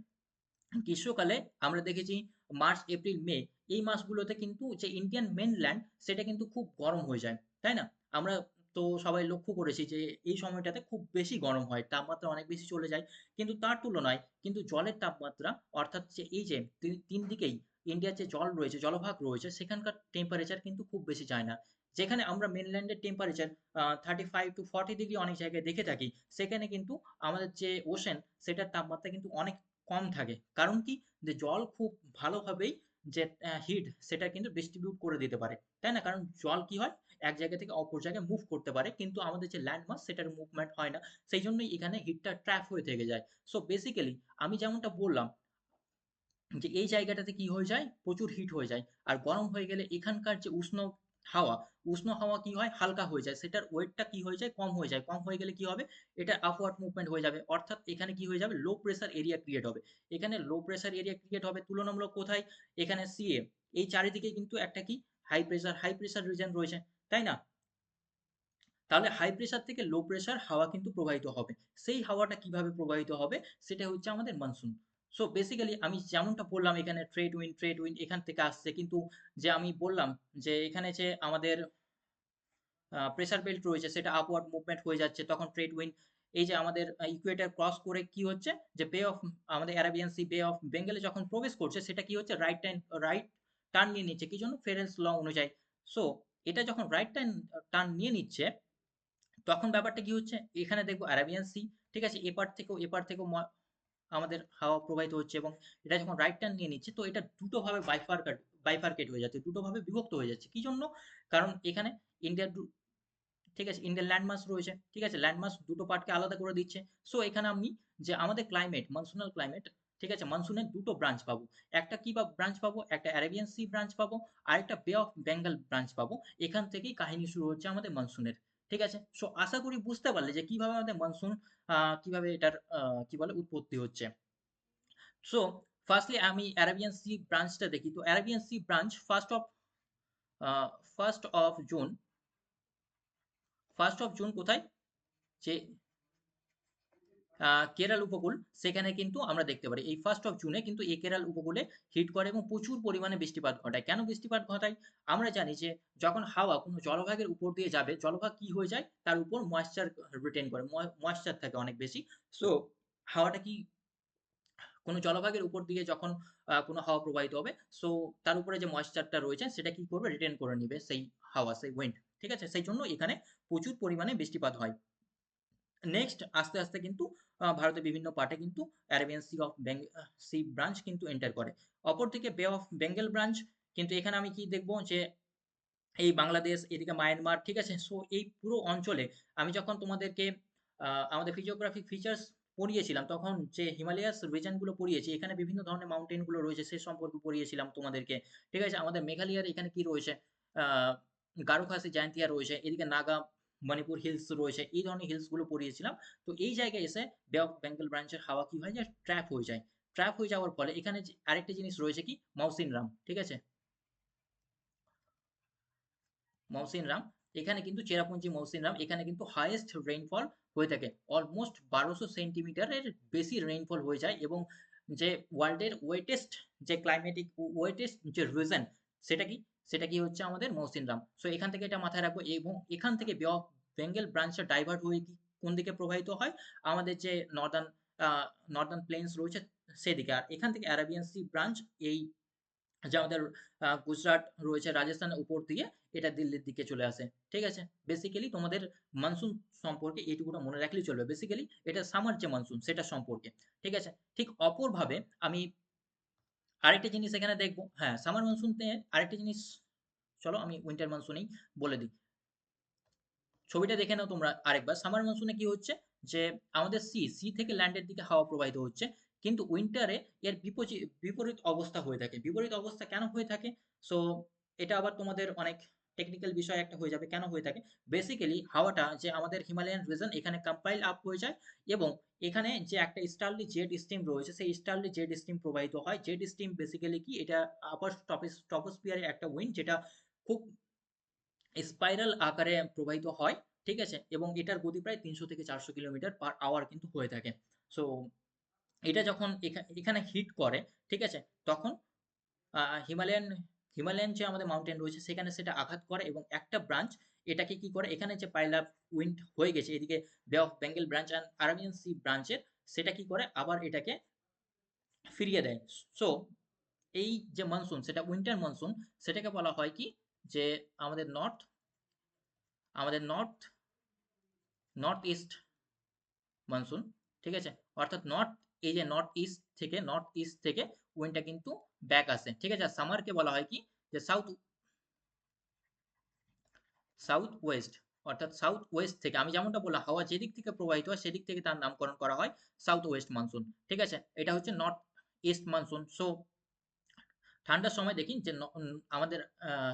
গ্রীষ্মকালে আমরা দেখেছি মার্চ এপ্রিল মে এই মাসগুলোতে কিন্তু যে ইন্ডিয়ান মেনল্যান্ড সেটা কিন্তু খুব গরম হয়ে যায়, তাই না? আমরা তো সবাই লক্ষ্য করেছি যে এই সময়টাতে খুব বেশি গরম হয়, তাপমাত্রা অনেক বেশি চলে যায়। কিন্তু তার তুলনায় কিন্তু জলের তাপমাত্রা, অর্থাৎ যে এই যে তিন দিকেই ইন্ডিয়ার যে জল রয়েছে, জলভাগ রয়েছে, সেখানকার টেম্পারেচার কিন্তু খুব বেশি যায় না। যেখানে আমরা মেনল্যান্ডের টেম্পারেচার 35 to 40 ডিগ্রি অনেক জায়গায় দেখে থাকি, সেখানে কিন্তু আমাদের যে ওশেন সেটার তাপমাত্রা কিন্তু অনেক কম থাকে। কারণ কি, যে জল খুব ভালোভাবেই যে হিট সেটা কিন্তু ডিস্ট্রিবিউট করে দিতে পারে, তাই না? কারণ জল কি হয়, এক জায়গা থেকে অপর জায়গায় মুভ করতে পারে, কিন্তু আমাদের যে ল্যান্ড মাস সেটার মুভমেন্ট হয় না। সেই জন্যই এখানে হিটটা ট্র্যাপ হয়ে থেকে যায়। সো বেসিক্যালি আমি যেমনটা বললাম যে এই জায়গাটাতে কি হয়ে যায়, প্রচুর হিট হয়ে যায়। আর গরম হয়ে গেলে এখানকার যে হাওয়া উষ্ণ হাওয়া কি হয়, হালকা হয়ে যায়, সেটার ওয়েটটা কি হয়ে যায়, কম হয়ে যায়। কম হয়ে গেলে কি হবে, এটা আপওয়ার্ড মুভমেন্ট হয়ে যাবে, অর্থাৎ এখানে কি হয়ে যাবে, লো প্রেসার এরিয়া ক্রিয়েট হবে। এখানে লো প্রেসার এরিয়া ক্রিয়েট হবে তুলনামূলক কোথায়, এখানে সিএ, এই চারিদিকে কিন্তু একটা কি, হাই প্রেসার রিজন রয়েছে, তাই না? তাহলে হাই প্রেসার থেকে লো প্রেসার হাওয়া কিন্তু প্রবাহিত হবে। সেই হাওয়াটা কিভাবে প্রবাহিত হবে, সেটা হচ্ছে আমাদের মনসুন। সো বেসিক্যালি আমি যেমনটা বললাম এখানে ট্রেড উইন্ড এখান থেকে আসছে, কিন্তু যে আমি বললাম যে এখানে যে আমাদের প্রেসার বেল্ট রয়েছে সেটা আপওয়ার্ড মুভমেন্ট হয়ে যাচ্ছে, তখন ট্রেড উইন্ড এই যে আমাদের ইকুয়েটর ক্রস করে কি হচ্ছে, যে বে অফ আমাদের অ্যারাবিয়ান সি, বে অফ বেঙ্গলে যখন প্রবেশ করছে, সেটা কি হচ্ছে, রাইট টার্ন নিয়ে নিচ্ছে, কি জন্য, ফেরেন্স ল অনুযায়ী। সো এটা যখন রাইট টার্ন নিয়ে নিচ্ছে, তখন ব্যাপারটা কি হচ্ছে, এখানে দেখবো অ্যারাবিয়ান সি, ঠিক আছে, এপার থেকেও আমাদের হাওয়া প্রবাহিত হচ্ছে, এবং এটা যখন রাইট টার্ন নিয়ে নিচ্ছে, তো এটা দুটো ভাবে বাইফার্কেট হয়ে যাচ্ছে, দুটো ভাবে বিভক্ত হয়ে যাচ্ছে। কি জন্য, কারণ এখানে ইন্ডিয়ার ঠিক আছে, ইন্ডিয়ান ল্যান্ডমাস রয়েছে, ঠিক আছে, ল্যান্ডমাস দুটো পার্টকে আলাদা করে দিচ্ছে। সো এখানে আমি যে আমাদের ক্লাইমেট, মনসুনাল ক্লাইমেট, ঠিক আছে, মনসুনের দুটো ব্রাঞ্চ পাবো। একটা কি বা ব্রাঞ্চ পাবো, একটা অ্যারাবিয়ান সি ব্রাঞ্চ পাবো, আর একটা বে অফ বেঙ্গল ব্রাঞ্চ পাবো। এখান থেকেই কাহিনী শুরু হচ্ছে আমাদের মনসুনের, ঠিক আছে। সো আশা করি বুঝতে পারলে যে কিভাবে আমাদের মনসুন, কিভাবে এটার কি বলে উৎপত্তি হচ্ছে। সো ফার্স্টলি আমি অ্যারাবিয়ান সি ব্রাঞ্চটা দেখি। তো Arabian sea branch first of June, কোথায়, যে কেরাল উপকূল, সেখানে কিন্তু আমরা দেখতে পারি এই 1 জুনে কিন্তু এই কেরাল উপকূলে হিট করে এবং প্রচুর পরিমাণে বৃষ্টিপাত ঘটায়। কেন বৃষ্টিপাত ঘটায়, আমরা জানি যে যখন হাওয়া কোনো জলভাগের উপর দিয়ে যাবে, জলভাগ কি হয়ে যায়, তার উপর ময়েশ্চার রিটেন করে, ময়েশ্চার থাকে অনেক বেশি। সো হাওয়াটা কি, কোনো জলভাগের উপর দিয়ে যখন কোনো হাওয়া প্রবাহিত হবে, সো তার উপরে যে ময়েশ্চারটা রয়েছে সেটা কি করবে, রিটেন করে নিবে সেই হাওয়া, সেই উইন্ড, ঠিক আছে। সেই জন্য এখানে প্রচুর পরিমাণে বৃষ্টিপাত হয়। নেক্সট আস্তে আস্তে কিন্তু ভারতের বিভিন্ন পার্টে কিন্তু অ্যারাবিয়ান সি ব্রাঞ্চ কিন্তু এন্টার করে। অপরদিকে বে অফ বেঙ্গল ব্রাঞ্চ, কিন্তু এখানে আমি কি দেখবো, যে এই বাংলাদেশ, এদিকে মায়ানমার, ঠিক আছে। সো এই পুরো অঞ্চলে আমি যখন তোমাদেরকে আমাদের ফিজিওগ্রাফিক ফিচার্স পড়িয়েছিলাম, তখন যে হিমালয়াস রিজন গুলো পড়িয়েছি, এখানে বিভিন্ন ধরনের মাউন্টেন গুলো রয়েছে সে সম্পর্কে পড়িয়েছিলাম তোমাদেরকে, ঠিক আছে। আমাদের মেঘালয়ার এখানে কি রয়েছে, আহ গারো খাসি জায়ন্তিয়া রয়েছে, এদিকে নাগা মণিপুর হিলস রয়েছে, এই ধরনের হিলস গুলো পড়িয়েছিলাম। তো এই জায়গায় এসে বে অফ বেঙ্গল ব্রাঞ্চের হাওয়া কি হয়, যে ট্র্যাপ হয়ে যায়। ট্র্যাপ হয়ে যাওয়ার ফলে এখানে আরেকটা জিনিস রয়েছে কি, মৌসিনরাম, ঠিক আছে, মৌসিনরাম। এখানে কিন্তু চেরাপুঞ্জি মৌসিনরাম, এখানে কিন্তু হাইয়েস্ট রেইনফল হয়ে থাকে, অলমোস্ট 1200 সেন্টিমিটারের বেশি রেইনফল হয়ে যায়। এবং যে ওয়ার্ল্ডের ওয়েটেস্ট, যে ক্লাইমেটিক ওয়েটেস্ট যে রিজন, সেটা কি, হচ্ছে আমাদের মৌসিনরাম। সো এখান থেকে এটা মাথায় রাখবো, এবং এখান থেকে বে অফ বেঙ্গল ব্রাঞ্চটা ডাইভার্ট হয়ে কি কোন দিকে প্রবাহিত হয়, আমাদের যে নর্দার্ন নর্দার্ন প্লেন্স রয়েছে সেদিকে। আর এখান থেকে অ্যারাবিয়ান সি ব্রাঞ্চ, এই যে আমাদের গুজরাট রয়েছে, রাজস্থানের উপর দিয়ে এটা দিল্লির দিকে চলে আসে, ঠিক আছে। বেসিক্যালি তোমাদের মনসুন সম্পর্কে এইটুকুটা মনে রাখলেই চলবে, বেসিক্যালি এটা সামার যে মনসুন সেটা সম্পর্কে, ঠিক আছে। ঠিক অপরভাবে আমি আরেকটা জিনিস এখানে দেখবো, হ্যাঁ, সামার মনসুনতে আরেকটা জিনিস, চলো আমি উইন্টার মনসুনেই বলে দিই। ছবিটা দেখে নাও তোমরা আরেকবার। সামার মনসুনে কি হচ্ছে যে আমাদের সি থেকে ল্যান্ডের দিকে হাওয়া প্রবাহিত হচ্ছে, কিন্তু উইন্টারে এর বিপরীত অবস্থা হয়ে থাকে। বিপরীত অবস্থা কেন হয়ে থাকে? সো এটা আবার তোমাদের অনেক টেকনিক্যাল বিষয় একটা হয়ে যাবে কেন হয়ে থাকে। বেসিক্যালি হাওয়াটা যে আমাদের হিমালয়ান রিজন এখানে কম্পাইল আপ হয়ে যায়, এবং এখানে যে একটা স্টার্লি জেট স্ট্রিম রয়েছে সেই স্টার্লি জেট স্ট্রিম প্রবাহিত হয়। জেট স্ট্রিম বেসিক্যালি কি, এটা আপার ট্রপোস্ফিয়ারে একটা উইন্ড যেটা খুব স্পাইরাল আকারে প্রবাহিত হয়, ঠিক আছে, এবং এটার গতি প্রায় 300 থেকে 400 কিলোমিটার পার আওয়ার কিন্তু হয়ে থাকে। সো এটা যখন এখানে হিট করে, ঠিক আছে, তখন হিমালয়ান হিমালয়ান যে আমাদের মাউন্টেন রয়েছে সেখানে সেটা আঘাত করে, এবং একটা ব্রাঞ্চ এটাকে কি করে, এখানে যে পাইল আপ উইন্ড হয়ে গেছে এদিকে bay of Bengal branch and Arabian sea ব্রাঞ্চের, সেটা কি করে আবার এটাকে ফিরিয়ে দেয়। সো এই যে মনসুন সেটা উইন্টার মনসুন, সেটাকে বলা হয় কি, যে আমাদের নর্থ নর্থ ইস্ট মনসুন, ঠিক আছে, অর্থাৎ এই যে নর্থ ইস্ট থেকে উইন্ডটা কিন্তু ব্যাক আসে, ঠিক আছে। সামারকে বলা হয় কি, যে সাউথ ওয়েস্ট, অর্থাৎ সাউথ ওয়েস্ট থেকে, আমি যেমনটা বললাম হাওয়া যেদিক থেকে প্রবাহিত হয় সেদিক থেকে তার নামকরণ করা হয় সাউথ ওয়েস্ট মনসুন, ঠিক আছে। এটা হচ্ছে নর্থ ইস্ট মনসুন। সো ঠান্ডার সময় দেখি যে আমাদের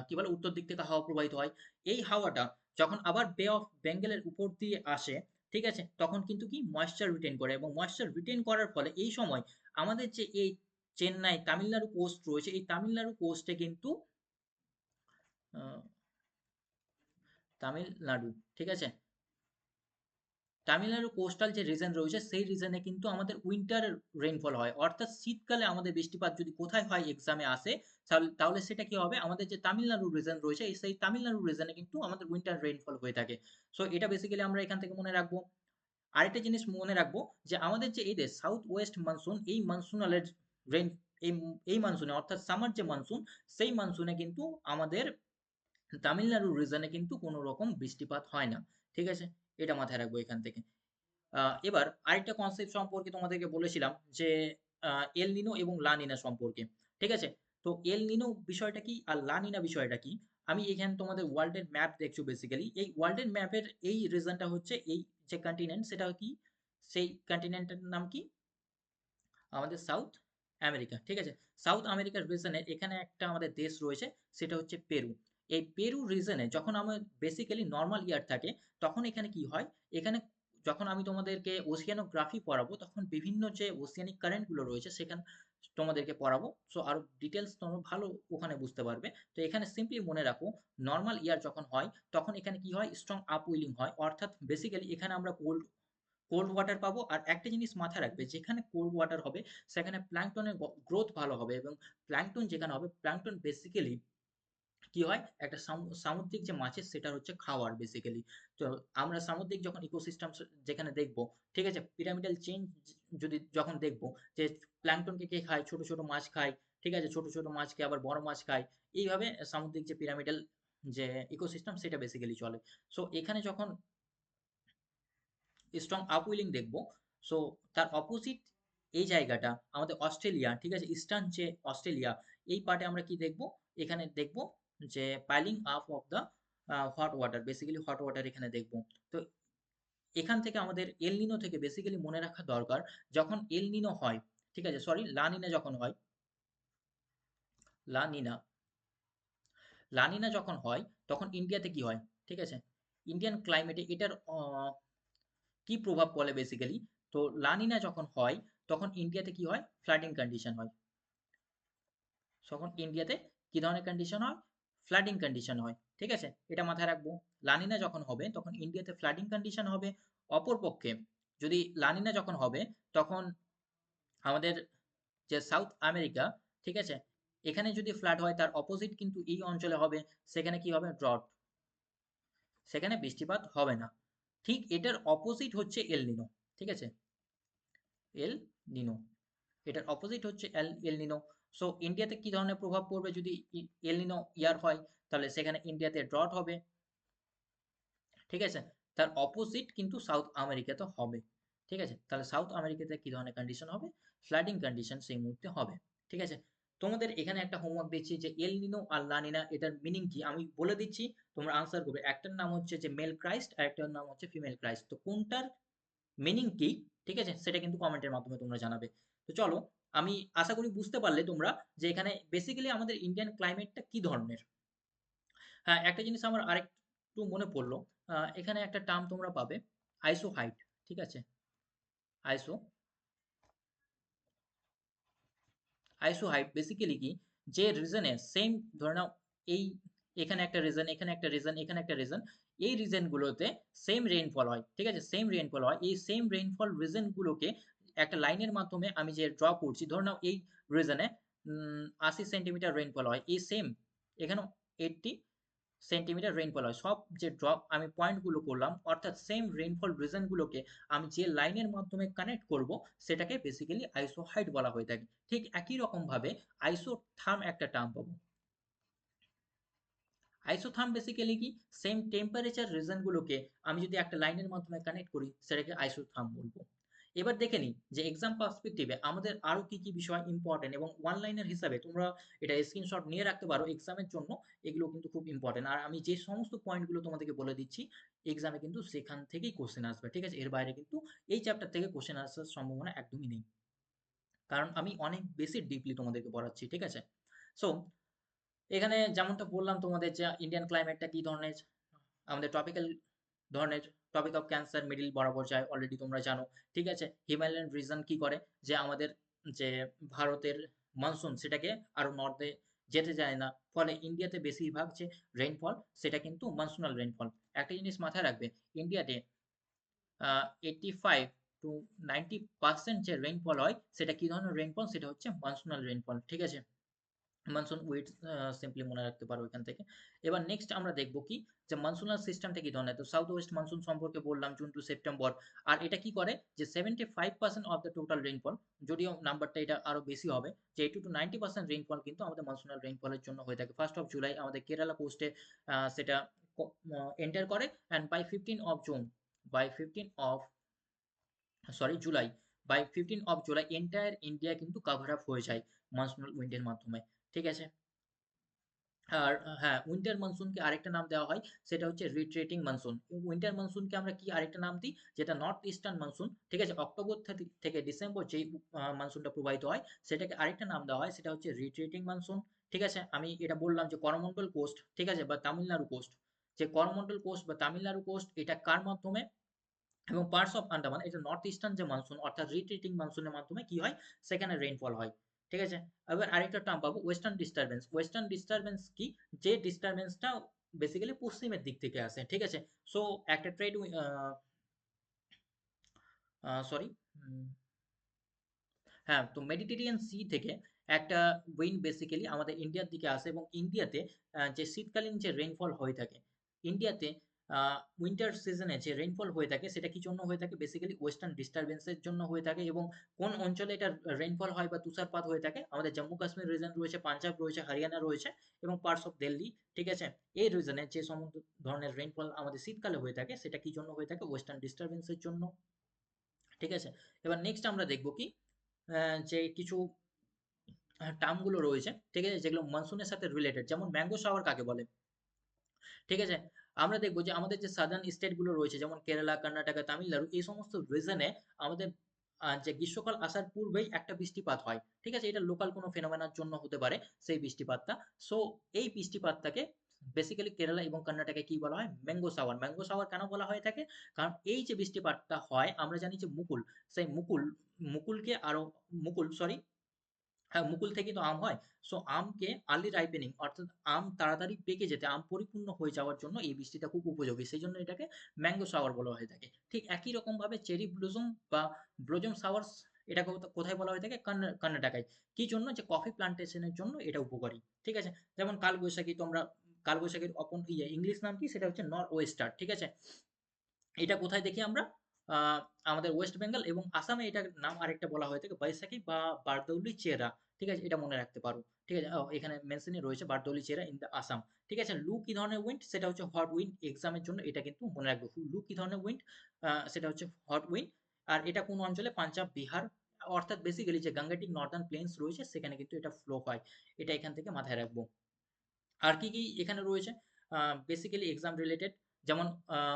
কি বলে উত্তর দিক থেকে হাওয়া প্রবাহিত হয়। এই হাওয়াটা যখন আবার বে অফ বেঙ্গলের উপর দিয়ে আসে, ঠিক আছে, তখন কিন্তু কি ময়েশ্চার রিটেন করে, এবং ময়েশ্চার রিটেন করার ফলে এই সময় আমাদের যে এই চেন্নাই তামিলনাড়ু কোস্ট রয়েছে, এই তামিলনাড়ু কোস্টে কিন্তু আহ, তামিলনাড়ু, ঠিক আছে, তামিলনাড়ু কোস্টাল যে রিজন রয়েছে সেই রিজনে কিন্তু আমাদের উইন্টার রেইনফল হয়, অর্থাৎ শীতকালে আমাদের বৃষ্টিপাত যদি কোথায় হয় এক্সামে আসে, তাহলে সেটা কি হবে, আমাদের যে তামিলনাড়ু রিজন রয়েছে সেই তামিলনাড়ু রিজনে কিন্তু আমাদের উইন্টার রেইনফল হয়ে থাকে। সো এটা বেসিক্যালি আমরা এখান থেকে মনে রাখবো। আরেকটা জিনিস মনে রাখবো, যে আমাদের যে এই দেশ সাউথ ওয়েস্ট মনসুন, এই মনসুনালের রেইন এই এই মনসুনে অর্থাৎ সামার যে মনসুন, সেই মনসুনে কিন্তু আমাদের তামিলনাড়ু রিজনে কিন্তু কোনো রকম বৃষ্টিপাত হয় না, ঠিক আছে। এটা মাথায় রাখবো এখান থেকে। এবার আরেকটা কনসেপ্ট সম্পর্কে তোমাদেরকে বলেছিলাম, যে এল নিনো এবং লা নিনা সম্পর্কে, ঠিক আছে। তো এল নিনো বিষয়টা কি আর লা নিনা বিষয়টা কি, আমি এখানে তোমাদের ওয়ার্ল্ডের ম্যাপ দেখছো, বেসিক্যালি এই ওয়ার্ল্ডের ম্যাপের এই রিজনটা হচ্ছে এই যে কন্টিনেন্ট সেটা কি, সেই কন্টিনেন্টের নাম কি, আমাদের সাউথ আমেরিকা, ঠিক আছে। সাউথ আমেরিকার রিজনে এখানে একটা আমাদের দেশ রয়েছে, সেটা হচ্ছে পেরু। এই পেরু রিজনে যখন আমার বেসিক্যালি নর্মাল ইয়ার থাকে, তখন এখানে কি হয়, এখানে যখন আমি তোমাদেরকে ওশিয়ানোগ্রাফি পড়াবো তখন বিভিন্ন যে ওশিয়ানিক কারেন্ট গুলো রয়েছে সেখানে তোমাদেরকে পড়াবো। সো আরো ডিটেলস তোমরা ভালো ওখানে বুঝতে পারবে। তো এখানে সিম্পলি মনে রাখো, নর্মাল ইয়ার যখন হয় তখন এখানে কি হয়, স্ট্রং আপউইলিং হয়, অর্থাৎ বেসিক্যালি এখানে আমরা কোল্ড কোল্ড ওয়াটার পাবো। আর একটা জিনিস মাথায় রাখবে, যেখানে কোল্ড ওয়াটার হবে সেখানে প্ল্যাঙ্কটনের গ্রোথ ভালো হবে, এবং প্ল্যাঙ্কটন যেখানে হবে, প্ল্যাঙ্কটন বেসিক্যালি কি হয়, একটা সামুদ্রিক যে মাছের সেটার হচ্ছে খাওয়ার বেসিক্যালি। তো আমরা সামুদ্রিক যখন ইকোসিস্টেম যেখানে দেখবো, ঠিক আছে, পিরামিডাল চেঞ্জ যদি যখন দেখবো, যে প্ল্যাঙ্কটনকে কে খায়, ছোট ছোট মাছ খায়, ঠিক আছে, ছোট ছোট মাছকে আবার বড় মাছ খায়, এইভাবে সামুদ্রিক যে পিরামিডাল যে ইকোসিস্টেম সেটা বেসিক্যালি চলে। সো এখানে যখন স্ট্রং আপউইলিং দেখবো, সো তার অপোজিট এই জায়গাটা আমাদের অস্ট্রেলিয়া, ঠিক আছে, ইস্টার্ন যে অস্ট্রেলিয়া, এই পার্টে আমরা কি দেখবো, এখানে দেখবো যে piling up of the hot water, basically hot water এখানে দেখবো। তো এখান থেকে আমাদের এল নিনো থেকে বেসিক্যালি মনে রাখা দরকার, যখন এল নিনো হয়, ঠিক আছে, সরি লা নিনা যখন হয়, লা নিনা লা নিনা যখন হয় তখন ইন্ডিয়াতে কি হয়, ঠিক আছে, ইন্ডিয়ান ক্লাইমেটে এটার কি প্রভাব পড়ে বেসিক্যালি। তো লানিনা যখন হয় তখন ইন্ডিয়াতে কি হয়, ফ্লাডিং কন্ডিশন হয়। তখন ইন্ডিয়াতে কি ধরনের কন্ডিশন হয়, ফ্লাডিং কন্ডিশন হয়, ঠিক আছে, এটা মাথায় রাখবো। লানিনা যখন হবে তখন ইন্ডিয়াতে ফ্লাডিং কন্ডিশন হবে। অপরপক্ষে যদি লানিনা যখন হবে তখন আমাদের যে সাউথ আমেরিকা, ঠিক আছে, এখানে যদি ফ্লাড হয় তার অপোজিট কিন্তু এই অঞ্চলে হবে, সেখানে কি হবে, ড্রট, সেখানে বৃষ্টিপাত হবে না। ঠিক এটার অপোজিট হচ্ছে এল নিনো, ঠিক আছে, এল নিনো, এটার অপোজিট হচ্ছে এল নিনো। সো ইন্ডিয়াতে কি ধরনের প্রভাব পড়বে যদি এল নিনো ইয়ার হয়, তাহলে সেখানে ইন্ডিয়াতে ড্রট হবে, ঠিক আছে। তার অপোজিট কিন্তু সাউথ আমেরিকাতে হবে, ঠিক আছে। তাহলে সাউথ আমেরিকাতে কি ধরনের কন্ডিশন হবে, ফ্লাডিং কন্ডিশন সেই মুহূর্তে হবে, ঠিক আছে। তোমাদের এখানে একটা হোমওয়ার্ক দিচ্ছি যে এল নিনো আর লা নিনা এটার মিনিং কি আমি বলে দিচ্ছি, তোমরা আনসার করবে। একটার নাম হচ্ছে যে মেল ক্রাইস্ট আর একটার নাম হচ্ছে ফিমেল ক্রাইস্ট, তো কোনটার মিনিং কি, ঠিক আছে, সেটা কিন্তু কমেন্টের মাধ্যমে তোমরা জানাবে। তো চলো, আমি আশা করি বুঝতে পারলে তোমরা যে এখানে বেসিক্যালি আমাদের ইন্ডিয়ান ক্লাইমেটটা কি ধরনের। হ্যাঁ, একটা জিনিস আমার আরেকটু মনে পড়লো, এখানে একটা টার্ম তোমরা পাবে, আইসো হাইট, ঠিক আছে, আইসো আইসো হাইট বেসিক্যালি কি, যে রিজনে সেম, ধরে নাও এই এখানে একটা রিজন, এখানে একটা রিজন, এখানে একটা রিজন, এই রিজনগুলোতে সেম রেইনফল হয়, ঠিক আছে, সেম রেইনফল হয়, এই সেম রেইনফল রিজনগুলোকে একটা লাইনের মাধ্যমে আমি যে ড্র করছি, ধরে নাও এই রিজনে 80 সেন্টিমিটার রেইনফল হয়, এই সেম এখানেও 80 সেন্টিমিটার রেইনফল হয়, সব যে ড্রপ আমি পয়েন্টগুলো করলাম, অর্থাৎ সেম রেইনফল রিজনগুলোকে আমি যে লাইনের মাধ্যমে কানেক্ট করব, সেটাকে বেসিক্যালি আইসো হাইট বলা হয়ে থাকে। ঠিক একই রকম ভাবে আইসোথার্ম একটা টার্ম পাবো। আইসোথার্ম বেসিক্যালি কি, সেম টেম্পারেচার রিজনগুলোকে আমি যদি একটা লাইনের মাধ্যমে কানেক্ট করি, সেটাকে আইসোথার্ম বলবো। এবার দেখে নিই যে এক্সাম পার্সপেক্টিভে আমাদের আরো কি কি বিষয় ইম্পর্টেন্ট, এবং ওয়ান লাইনের হিসাবে তোমরা এটা স্ক্রিনশট নিয়ে রাখতে পারো এক্সামের জন্য, এগুলো কিন্তু খুব ইম্পর্টেন্ট। আর আমি যে সমস্ত পয়েন্টগুলো তোমাদেরকে বলে দিচ্ছি, এক্সামে কিন্তু সেখান থেকেই কোশ্চেন আসবে, ঠিক আছে, এর বাইরে কিন্তু এই চ্যাপ্টার থেকে কোশ্চেন আসার সম্ভাবনা একদমই নেই, কারণ আমি অনেক বেশি ডিপলি তোমাদেরকে পড়াচ্ছি, ঠিক আছে। সো এখানে যেমনটা বললাম তোমাদের যে ইন্ডিয়ান ক্লাইমেটটা কি ধরনের, আমাদের টপিক্যাল ধরনের, টপিক অফ ক্যান্সার মিডিল বরাবর যায়, অলরেডি তোমরা জানো, ঠিক আছে। হিমালয়ান রিজন কি করে, যে আমাদের যে ভারতের মনসুন সেটাকে আরো নর্থে যেতে যায় না, ফলে ইন্ডিয়াতে বেশিরভাগ যে রেইনফল সেটা কিন্তু মনসুনাল রেইনফল। একটা জিনিস মাথায় রাখবে, ইন্ডিয়াতে 85 to 90% যে রেইনফল হয়, সেটা কি ধরনের রেইনফল, সেটা হচ্ছে মনসুনাল রেইনফল, ঠিক আছে। মনসুন উইড সিম্পলি মনে রাখতে পারো এখান থেকে। এবার নেক্সট আমরা দেখব কি, যে মনসুনাল সিস্টেমটা কি ধরনের। তো সাউথ ওয়েস্ট মনসুন সম্পর্কে বললাম, জুন টু সেপ্টেম্বর। আর এটা কি করে, যে 75% অফ দ্য টোটাল রেইনফল, যদিও নাম্বারটা এটা আরো বেশি হবে, যে 80 to 90% রেইনফল কিন্তু আমাদের মনসুনাল রেইনফলের জন্য হয়ে থাকে। 1 জুলাই আমাদের কেরালা কোস্টে সেটা এন্টার করে, and by 15 June, by 15 July, by 15 July entire India কিন্তু কাভার আপ হয়ে যায় মনসুনাল উইন্ডের মাধ্যমে, ঠিক আছে। আর হ্যাঁ, উইন্টার মনসুনকে আরেকটা নাম দেওয়া হয়, সেটা হচ্ছে রিট্রেটিং মনসুন। উইন্টার মনসুনকে আমরা কি আরেকটা নাম দিই, যেটা নর্থ ইস্টার্ন মনসুন, ঠিক আছে, অক্টোবর থেকে ডিসেম্বর যেই মনসুনটা প্রবাহিত হয়, সেটাকে আরেকটা নাম দেওয়া হয়, সেটা হচ্ছে রিট্রেটিং মনসুন, ঠিক আছে। আমি এটা বললাম যে করমন্ডল কোস্ট, ঠিক আছে, বা তামিলনাড়ু কোস্ট, যে করমন্ডল কোস্ট বা তামিলনাড়ু কোস্ট, এটা কার মাধ্যমে, এবং পার্টস অফ আন্দামান, এটা নর্থ ইস্টার্ন যে মনসুন অর্থাৎ রিট্রিটিং মনসুনের মাধ্যমে কি হয়, সেখানে রেইনফল হয়, ঠিক আছে। এবার আরেকটা টার্ম পাবো, ওয়েস্টার্ন ডিস্টারবেন্স। ওয়েস্টার্ন ডিস্টারবেন্স কি, যে ডিস্টারবেন্সটা বেসিক্যালি পশ্চিমের দিক থেকে আসে, ঠিক আছে। সো একটা ট্রেড, সরি, হ্যাঁ, তো মেডিটেরিয়ান সি থেকে একটা উইন্ড বেসিক্যালি আমাদের ইন্ডিয়ার দিকে আসে, এবং ইন্ডিয়াতে যে শীতকালীন যে রেইনফল হয়ে থাকে ইন্ডিয়াতে, উইন্টার সিজনে যে রেইনফল হয়ে থাকে, সেটা কি জন্য হয়ে থাকে, বেসিক্যালি ওয়েস্টার্ন ডিস্টারবেন্সের জন্য হয়ে থাকে। এবং কোন অঞ্চলে এটা রেইনফল হয় বা তুষারপাত হয়ে থাকে, আমাদের জম্মু কাশ্মীর রিজন রয়েছে, পাঞ্জাব রয়েছে, হরিয়ানা রয়েছে, এবং পার্টস অফ দিল্লি, ঠিক আছে। এই রিজনে যে সমস্ত ধরনের রেইনফল আমাদের শীতকালে হয়ে থাকে, সেটা কি জন্য হয়ে থাকে, ওয়েস্টার্ন ডিস্টারবেন্সের জন্য, ঠিক আছে। এবার নেক্সট আমরা দেখব কি, যে কিছু টার্মগুলো রয়েছে, ঠিক আছে, যেগুলো মনসুনের সাথে রিলেটেড, যেমন ম্যাঙ্গো শাওয়ার কাকে বলে, ঠিক আছে। আমরা দেখবো যে আমাদের যে সাদার্ন স্টেট গুলো রয়েছে, যেমন কেরালা, কর্ণাটকা, তামিলনাড়ু, এই সমস্ত রিজনে আমাদের যে গ্রীষ্মকাল আসার পূর্বেই একটা বৃষ্টিপাত হয়, ঠিক আছে, এটা লোকাল কোনো ফেনোমেনার জন্য হতে পারে সেই বৃষ্টিপাতটা। সো এই বৃষ্টিপাতটাকে বেসিক্যালি কেরালা এবং কর্ণাটকে কি বলা হয়, ম্যাঙ্গো শাওয়ার। ম্যাঙ্গো শাওয়ার কেন বলা হয়ে থাকে, কারণ এই যে বৃষ্টিপাতটা হয়, আমরা জানি যে মুকুল, সেই মুকুলকে আরো, মুকুল সরি, হ্যাঁ, মুকুল থেকে তো আম হয়। সো আমকে আর্লি রাইপেনিং, অর্থাৎ আম তাড়াতাড়ি পেকে যেতে, আম পরিপূর্ণ হয়ে যাওয়ার জন্য এই বৃষ্টিটা খুব উপযোগী, সেই জন্য এটাকে ম্যাঙ্গো শাওয়ার বলা হয়ে থাকে। ঠিক একই রকম ভাবে চেরি ব্লুজম বা ব্লোজম শাওয়ার্স, এটা কোথায় বলা হয়ে থাকে, কর্ণাটকায়। কি জন্য, যে কফি প্লান্টেশনের জন্য এটা উপকারী, ঠিক আছে। যেমন কালবৈশাখী, তোমরা কালবৈশাখীর ইংলিশ নাম কি, সেটা হচ্ছে নর ওয়েস্টার, ঠিক আছে। এটা কোথায় দেখি আমরা, আমাদের ওয়েস্ট বেঙ্গল এবং আসামে এটার নাম আরেকটা বলা হয়ে থাকে, বৈশাখী বা বারদৌলি চেরা, ঠিক আছে, এটা মনে রাখতে পারো, ঠিক আছে। এখানে মেনশনই রয়েছে বারদৌলি চেরা ইন দ্য আসাম, ঠিক আছে। লু কি ধরনের উইন্ড, সেটা হচ্ছে হট উইন্ড, এক্সামের জন্য এটা কিন্তু মনে রাখবে। লু কি ধরনের উইন্ড, সেটা হচ্ছে হট উইন্ড। আর এটা কোন অঞ্চলে, পাঞ্জাব, বিহার, অর্থাৎ বেসিক্যালি যে গাঙ্গেটিক নর্দার্ন প্লেন্স রয়েছে সেখানে কিন্তু এটা ফ্লো হয়, এটা এখান থেকে মাথায় রাখবো। আর কি কি এখানে রয়েছে বেসিক্যালি এক্সাম রিলেটেড, যেমন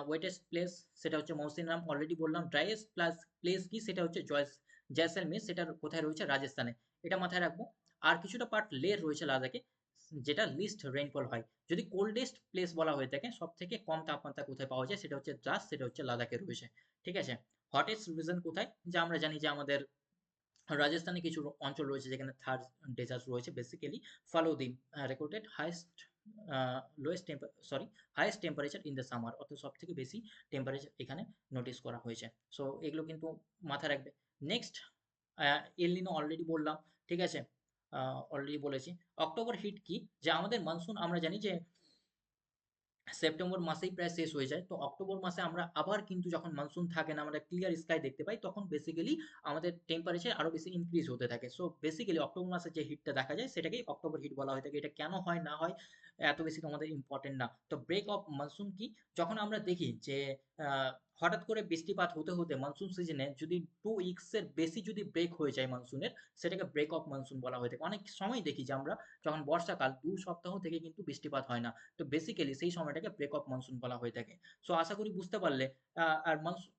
ওয়েটেস্ট প্লেস সেটা হচ্ছে মৌসিনরাম, অলরেডি বললাম। ড্রাইয়েস্ট প্লাস প্লেস কি, সেটা হচ্ছে জয়সলমের, সেটা কোথায় রয়েছে, রাজস্থানে, এটা মাথায় রাখবো। আর কিছুটা পার্ট লের রয়েছে লাদাখে, যেটা লিস্ট রেইনফল হয়। যদি কোল্ডেস্ট প্লেস বলা হয়ে থাকে, সব থেকে কম তাপমাত্রা কোথায় পাওয়া যায়, সেটা হচ্ছে দ্রাস, সেটা হচ্ছে লাদাখে রয়েছে। ঠিক আছে। হটেস্ট রিজন কোথায়, যা আমরা জানি যে আমাদের রাজস্থানে কিছু অঞ্চল রয়েছে যেখানে থার ডেজার্ট রয়েছে basically. Phalodi recorded highest lowest sorry highest temperature in the summer, অর্থাৎ সব থেকে বেশি টেম্পারেচার এখানে নোটিস করা হয়েছে। সো এগুলো কিন্তু মাথায় রাখবে। নেক্সট এল নিনো অলরেডি বললাম, ঠিক আছে, অলরেডি বলেছি। অক্টোবর হিট কি, যে আমাদের মনসুন আমরা জানি যে সেপ্টেম্বর মাসেই প্রায় শেষ হয়ে যায়, তো অক্টোবর মাসে আমরা আবার কিন্তু যখন মনসুন থাকে না, আমরা ক্লিয়ার স্কাই দেখতে পাই, তখন বেসিক্যালি আমাদের টেম্পারেচার আরো বেশি ইনক্রিজ হতে থাকে। সো বেসিক্যালি অক্টোবর মাসে যে হিটটা দেখা যায় সেটাকেই অক্টোবর হিট বলা হয়ে থাকে। এটা কেন হয় না হয় এত বেশি তোমাদের ইম্পর্টেন্ট না। তো ব্রেক অফ মনসুন কি, যখন আমরা দেখি যে আহ, হঠাৎ করে বৃষ্টিপাত হতে হতে মনসুন সিজনে যদি 2 উইকস এর বেশি যদি ব্রেক হয়ে যায় মনসুনের, সেটাকে ব্রেক অফ মনসুন বলা হয়ে থাকে। অনেক সময় দেখি যে আমরা যখন বর্ষাকাল 2 সপ্তাহ থেকে কিন্তু বৃষ্টিপাত হয় না, তো বেসিক্যালি সেই সময়টাকে ব্রেক অফ মনসুন বলা হয়ে থাকে। সো আশা করি বুঝতে পারলে। আর মনসুন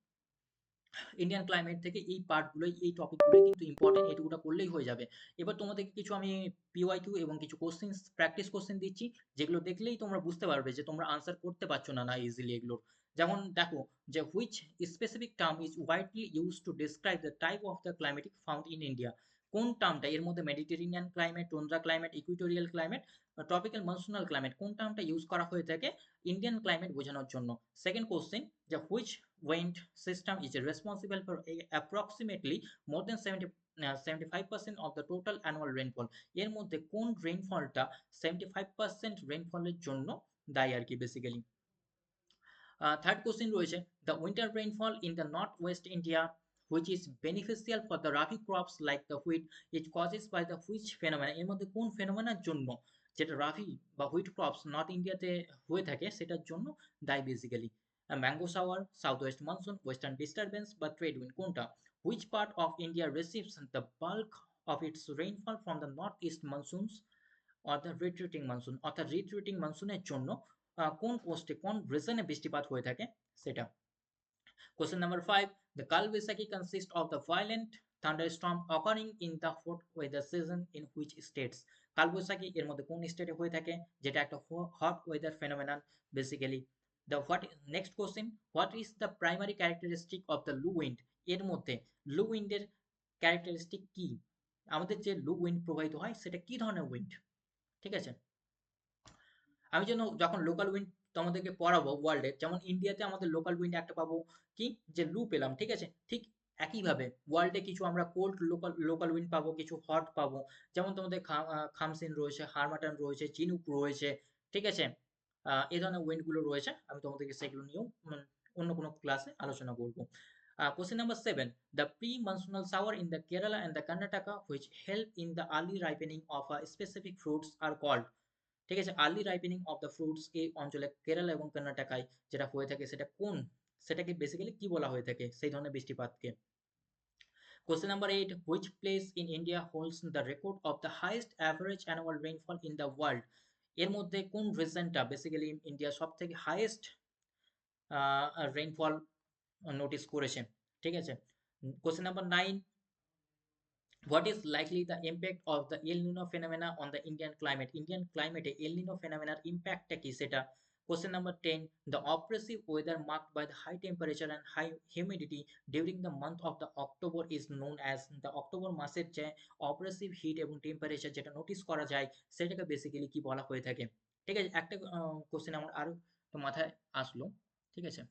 ইন্ডিয়ান ক্লাইমেট থেকে এই পার্টগুলোই, এই টপিকগুলোই কিন্তু ইম্পর্টেন্ট, এটুকুটা করলেই হয়ে যাবে। এবার তোমাদেরকে কিছু আমি পিওয়াইকিউ এবং কিছু কোশ্চেন, প্র্যাকটিস কোশ্চেন দিচ্ছি, যেগুলো দেখলেই তোমরা বুঝতে পারবে যে তোমরা আনসার করতে পারছো না না ইজিলি এগুলোর। যেমন দেখো, যে which specific term is widely use to describe the type of the climatic found in India. কোন টার্মটা এর মধ্যে, Mediterranean climate, tundra climate, equatorial climate, tropical monsoonal climate, কোন টার্মটা ইউজ করা হয়ে থাকে ইন্ডিয়ান ক্লাইমেট বোঝানোর জন্য? সেকেন্ড কোশ্চেন, যে which wind system is responsible for approximately more than 75% of the total annual rainfall। এর মধ্যে কোন রেইনফলটা 75% রেইনফলের জন্য দায়ী আর কি বেসিক্যালি। থার্ড কোশ্চেন রয়েছে, the winter rainfall in the north West India which is beneficial for the rabi crops like the wheat it causes by the which phenomena। এর মধ্যে কোন ফেনোমেনার জন্য, যেটা রাবি বা হুইট ক্রপস নর্থ ইন্ডিয়াতে হয়ে থাকে সেটার জন্য দায়ী basically? Mango shower, south west monsoon, western disturbance বা ট্রেড উইন্ড, কোনটা? Which part of India receives the bulk of its rainfall from the north east monsoons or the retreating monsoon, অর্থাৎ retreating মনসুনের জন্য কোন কোস্টে, কোন রিজনে বৃষ্টিপাত হয়ে থাকে সেটা। Question number 5. The Kalvisaki consists of the violent thunderstorm occurring in the hot weather season in which states? কালবৈশাখী এর মধ্যে কোন স্টেটে হয়ে থাকে, যেটা একটা hot weather phenomenon basically. The what next question, what is the primary characteristic of the লু উইন্ড? এর মধ্যে লু উইন্ডের ক্যারেক্টারিস্টিক কি, আমাদের যে লু উইন্ড প্রবাহিত হয় সেটা কি ধরনের উইন্ড? ঠিক আছে। আমি যেন যখন লোকাল উইন্ড তোমাদেরকে পড়াবো ওয়ার্ল্ডের, যেমন ইন্ডিয়াতে আমাদের লোকাল উইন্ড একটা পাবো কি, যে লু পেলাম, ঠিক আছে, ঠিক একইভাবে ওয়ার্ল্ডে কিছু আমরা কোল্ড লোকাল লোকাল উইন্ড পাবো, কিছু হট পাবো। যেমন তোমাদের খামসিন রয়েছে, হারমাটান রয়েছে, চিনুক রয়েছে, ঠিক আছে। এই ধরনের উইন্ডগুলো রয়েছে, আমি তোমাদেরকে সেগুলো নিয়েও অন্য কোনো ক্লাসে আলোচনা করবো। Question number 7. The pre-monsoonal shower in the Kerala and the Karnataka which help in the early ripening of a specific fruits are called। ঠিক আছে, early ripening of the fruits এই অঞ্চলে কেরালা এবং কর্ণাটকায় যেটা হয়ে থাকে সেটা কোন, সেটাকে বেসিক্যালি কি বলা হয়ে থাকে সেই ধরনের বৃষ্টিপাতকে? Question number 8, which place in India holds the record of the highest average annual rainfall in the world? এর মধ্যে কোন রিজনটা বেসিক্যালি ইন্ডিয়া সব থেকে হাইয়েস্ট রেইনফল নোটিস করেছে? ঠিক আছে। Question number 9, what is likely the impact of the El Nino phenomena on the Indian climate? Indian climate El Nino phenomena impact কি সেটা? Question number 10. The oppressive weather marked by the high temperature and high humidity during the month of the October is known as the October মাসের যে oppressive heat এবং temperature যেটা notice করা যায় সেটাকে basically কি বলা হয়ে থাকে? ঠিক আছে, একটা কোশ্চেন আমার আরো মাথায় আসলো, ঠিক আছে।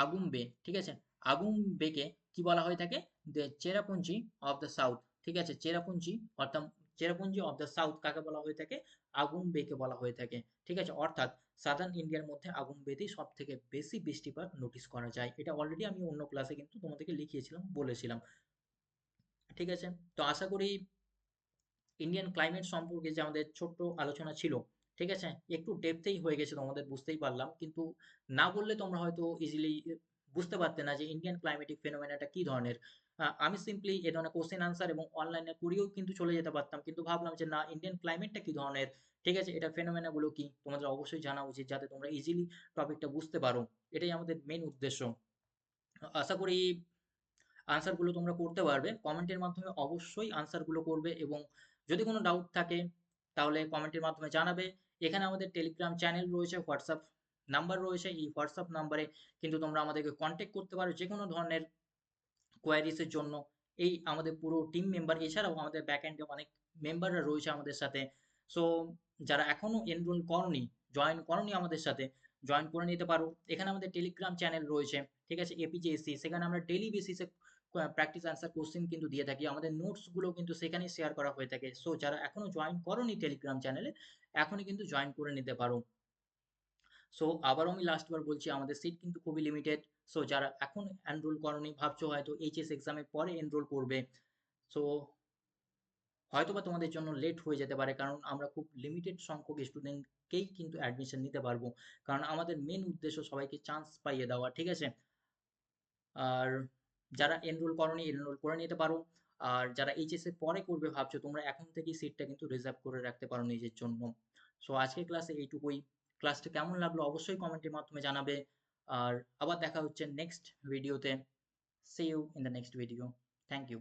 আগুম্বে, ঠিক আছে, আগুম্বেকে কি বলা হয়ে থাকে? The Cherrapunji of the south, ঠিক আছে, চেরাপুঞ্জি অর্থাৎ চেরাপুঞ্জি অফ দ্য সাউথ কাকে বলা হয়ে থাকে? আগুম্বেকে বলা হয়ে থাকে। ঠিক আছে, অর্থাৎ সাদার্ন ইন্ডিয়ার মধ্যে আগুম্বেতেই সব থেকে বেশি বৃষ্টিপাত নোটিস করা যায়। এটা অলরেডি আমি অন্য ক্লাসে কিন্তু তোমাদেরকে লিখিয়েছিলাম, বলেছিলাম। ঠিক আছে, তো আশা করি ইন্ডিয়ান ক্লাইমেট সম্পর্কে যে আমাদের ছোট্ট আলোচনা ছিল, ঠিক আছে, একটু ডেপথেই হয়ে গেছে তোমাদের, বুঝতেই পারলাম, কিন্তু না বললে তোমরা হয়তো ইজিলি বুঝতে পারতে না যে ইন্ডিয়ান ক্লাইমেটিক ফেনোমেনাটা কি ধরনের। আমি সিম্পলি এ ধরনের কোশ্চেন আনসার এবং অনলাইনে করেও কিন্তু চলে যেতে পারতাম, কিন্তু ভাবলাম যে না, ইন্ডিয়ান ক্লাইমেটটা কি ধরনের, ঠিক আছে, এটা ফেনোমেনা গুলো কি তোমাদের অবশ্যই জানা উচিত, যাতে তোমরা ইজিলি টপিকটা বুঝতে পারো। এটাই আমাদের মেন উদ্দেশ্য। আশা করি আনসারগুলো তোমরা করতে পারবে। কমেন্টের মাধ্যমে অবশ্যই আনসারগুলো করবে, এবং যদি কোনো ডাউট থাকে তাহলে কমেন্টের মাধ্যমে জানাবে। এখানে আমাদের টেলিগ্রাম চ্যানেল রয়েছে, হোয়াটসঅ্যাপ নাম্বার রয়েছে। এই হোয়াটসঅ্যাপ নাম্বারে কিন্তু তোমরা আমাদেরকে কন্ট্যাক্ট করতে পারো যে কোনো ধরনের কোয়ারিজের জন্য। এই আমাদের পুরো টিম মেম্বার, এছাড়াও আমাদের ব্যাক এন্ডে অনেক মেম্বাররা রয়েছে আমাদের সাথে। সো যারা এখনো এনরোল করনি, জয়েন করনি আমাদের সাথে, জয়েন করে নিতে পারো। এখানে আমাদের টেলিগ্রাম চ্যানেল রয়েছে, ঠিক আছে, এপিজেএসসি, সেখানে আমরা ডেইলি বেসিসে প্র্যাকটিস আনসার কোশ্চেন কিন্তু দিয়ে থাকি। আমাদের নোটসগুলো কিন্তু সেখানেই শেয়ার করা হয়ে থাকে। সো যারা এখনো জয়েন করনি টেলিগ্রাম চ্যানেলে, এখনই কিন্তু জয়েন করে নিতে পারো। সো আবারও আমি লাস্ট বার বলছি, আমাদের সিট কিন্তু খুবই লিমিটেড। সো যারা এখন এনরোল করনি, ভাবছো হয়তো এইচএস এক্সামের পরে এনরোল করবে, সো হয়তোবা তোমাদের জন্য লেট হয়ে যেতে পারে, কারণ আমরা খুব লিমিটেড সংখ্যক স্টুডেন্টকেই কিন্তু অ্যাডমিশন নিতে পারবো। কারণ আমাদের মেন উদ্দেশ্য সবাইকে চান্স পাইয়ে দেওয়া, ঠিক আছে। আর যারা এনরোল করনি, এনরোল করে নিতে পারো। আর যারা এইচএস এর পরে করবে ভাবছো, তোমরা এখন থেকেই সিটটা কিন্তু রিজার্ভ করে রাখতে পারো নিজের জন্য। সো আজকের ক্লাসে এইটুকুই। ক্লাসটা কেমন লাগলো অবশ্যই কমেন্টের মাধ্যমে জানাবে। আর আবার দেখা হচ্ছে নেক্সট ভিডিওতে। See you in the next video. Thank you.